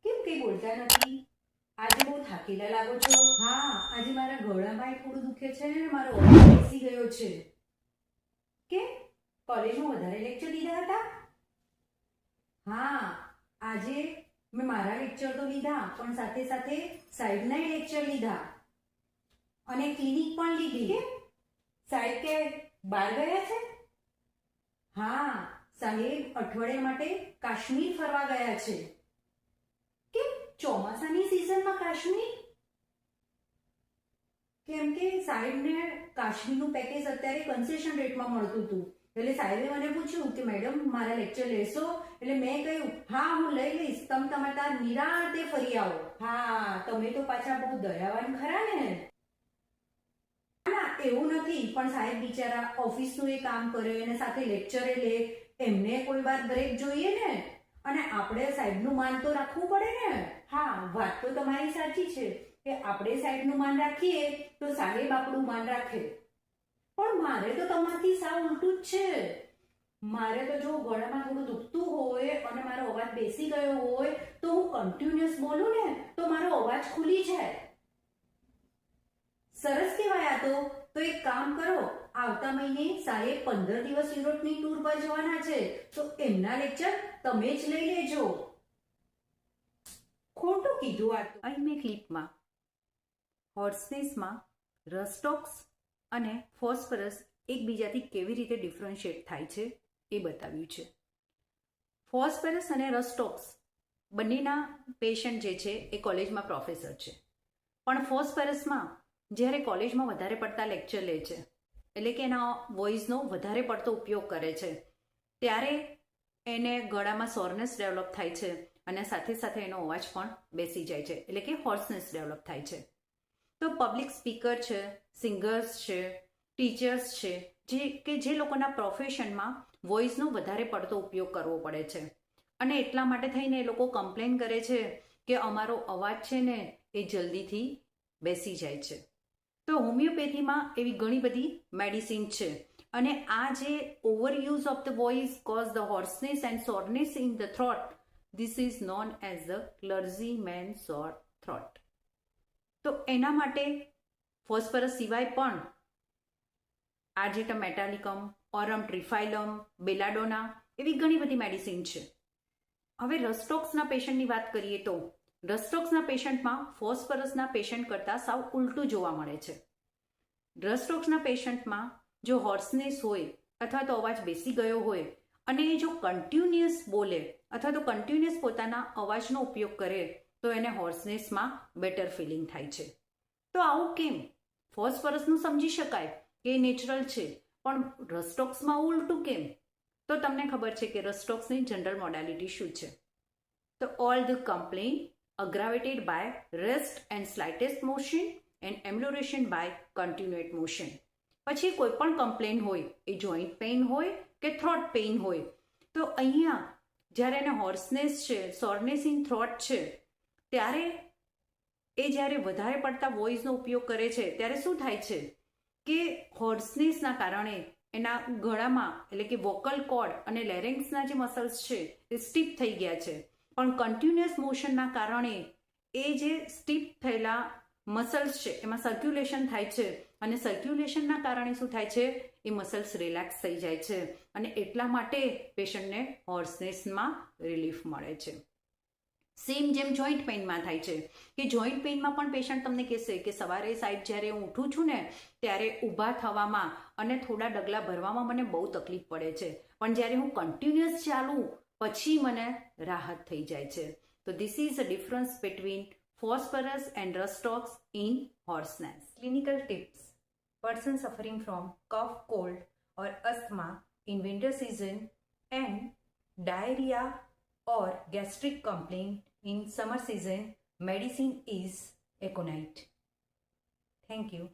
કેમ કઈ બોલતા નથી? આજે બહુ થાકેલા લાગો છો. હા, આજે મારા ગળામાં થોડું દુખે છે ને મારો અવાજ બેસી ગયો છે. કેમ? કોલેજમાં વધારે લેક્ચર લીધા હતા? હા, આજે મેં મારા લેક્ચર તો લીધા પણ સાથે સાથે સાહેબના લેક્ચર લીધા અને ક્લિનિક પણ લીધી. કેમ? સાહેબ કે બહાર ગયા છે? હા, સાહેબ અઠવાડિયા માટે કાશ્મીર ફરવા ગયા છે. કેમ ચોમાસાની સિઝનમાં કાશ્મીર? કેમ કે સાહેબને કાશ્મીરનું પેકેજ અત્યારે કન્સેશન રેટમાં મળતું હતું. એટલે સાહેબે મને પૂછ્યું કે મેડમ મારા લેક્ચર લેશો? એટલે મેં કહ્યું હા હું લઈ લઈશ, તમે તમારા નિરાંતે ફરી આવો. હા, તમે તો પાછા બહુ દયાવાન ખરા ને. ના એવું નથી, પણ સાહેબ બિચારા ઓફિસનું એ કામ કરે અને સાથે લેક્ચરે લે, એમને કોઈ વાર બ્રેક જોઈએ ને, અને આપણે સાહેબનું માન તો રાખવું પડે ને. હા, વાત તો તમારી સાચી છે કે આપણે સાહેબનું માન રાખીએ તો સાહેબ આપણું માન રાખે. પણ મારે તો તમારથી સાવ ઉલટું જ છે. મારે તો જો ગળામાં થોડું દુખતું હોય અને મારો અવાજ બેસી ગયો હોય તો હું કન્ટિન્યુઅસ બોલું ને તો મારો અવાજ ખુલી જાય. સરસ કહેવાય. આ તો એક કામ કરો, આવતા મહિને સાહેબ 15 દિવસ યુરોપની ટૂર પર જવાના છે તો એમના લેક્ચર તમે જ લઈ લેજો. ખોટું કીધું આ તો. અહીં મેં ક્લિપમાં હોર્સનેસમાં રસ્ટોક્સ અને ફોસ્ફરસ એકબીજાથી કેવી રીતે ડિફરન્શિએટ થાય છે એ બતાવ્યું છે. ફોસ્ફરસ અને રસ્ટોક્સ બંનેના પેશન્ટ જે છે એ કોલેજમાં પ્રોફેસર છે, પણ ફોસ્ફરસમાં જ્યારે કોલેજમાં વધારે પડતા લેક્ચર લે છે, એટલે કે એના વોઇસનો વધારે પડતો ઉપયોગ કરે છે, ત્યારે એને ગળામાં સોરનેસ ડેવલપ થાય છે અને સાથે સાથે એનો અવાજ પણ બેસી જાય છે, એટલે કે હોર્સનેસ ડેવલપ થાય છે. તો પબ્લિક સ્પીકર છે, સિંગર્સ છે, ટીચર્સ છે, જે લોકોના પ્રોફેશનમાં વોઇસનો વધારે પડતો ઉપયોગ કરવો પડે છે અને એટલા માટે થઈને એ લોકો કમ્પ્લેન કરે છે કે અમારો અવાજ છે ને એ જલ્દીથી બેસી જાય છે. તો હોમિયોપેથીમાં એવી ઘણી બધી મેડિસિન છે અને આ જે overuse of the voice cause the hoarseness and soreness in the throat, this is known as the clergyman sore throat. તો એના માટે ફોસ્ફરસ સિવાય પણ આર્જેટમ મેટાલિકમ, ઓરમ ટ્રિફાઇલમ, બેલાડોના એવી ઘણી બધી મેડિસિન છે. હવે રસ્ટોક્સના પેશન્ટની વાત કરીએ તો રસ્ટોક્સના પેશન્ટમાં ફોસ્ફરસના પેશન્ટ કરતાં સાવ ઉલટું જોવા મળે છે. રસ્ટોક્સના પેશન્ટમાં જો હોર્સનેસ હોય અથવા તો અવાજ બેસી ગયો હોય અને એ જો કન્ટિન્યુઅસ બોલે અથવા તો કન્ટિન્યુઅસ પોતાના અવાજનો ઉપયોગ કરે તો એને હોર્સનેસમાં બેટર ફિલિંગ થાય છે. તો આવું કેમ? ફોસ્ફરસનું સમજી શકાય કે એ નેચરલ છે, પણ રસ્ટોક્સમાં ઉલટું કેમ? તો તમને ખબર છે કે રસ્ટોક્સની જનરલ મોડાલિટી શું છે. તો all the complain aggravated by rest and slightest motion and amelioration by continuate motion. પછી કોઈ પણ કમ્પ્લેન હોય, એ જોઈન્ટ પેઇન હોય કે થ્રોટ પેઇન હોય, તો અહીંયા જ્યારે એને હોર્સનેસ છે, સોરનેસ ઇન થ્રોટ છે, ત્યારે એ જ્યારે વધારે પડતા વોઇસનો ઉપયોગ કરે છે ત્યારે શું થાય છે કે હોર્સનેસના કારણે એના ગળામાં એટલે કે વોકલ કોર્ડ અને લેરેન્ક્સના જે મસલ્સ છે એ સ્ટીફ થઈ ગયા છે, પણ કન્ટિન્યુઅસ મોશનના કારણે એ જે સ્ટીફ થયેલા મસલ્સ છે એમાં સર્ક્યુલેશન થાય છે અને સર્ક્યુલેશનના કારણે શું થાય છે, એ મસલ્સ રિલેક્સ થઈ જાય છે અને એટલા માટે પેશન્ટને હોર્સનેસમાં રિલીફ મળે છે. સેમ જેમ જોઈન્ટ પેઇનમાં થાય છે કે જોઈન્ટ પેઇનમાં પણ પેશન્ટ તમને કહેશે કે સવારે સાહેબ જ્યારે હું ઉઠું છું ને ત્યારે ઊભા થવામાં અને થોડા ડગલા ભરવામાં મને બહુ તકલીફ પડે છે, પણ જ્યારે હું કન્ટિન્યુઅસ ચાલું પછી મને રાહત થઈ જાય છે. તો this is a difference between phosphorus and rust in hoarseness. Clinical tips: person suffering from cough, cold or asthma in winter season and diarrhea or gastric complaint in summer season, medicine is Aconite. Thank you.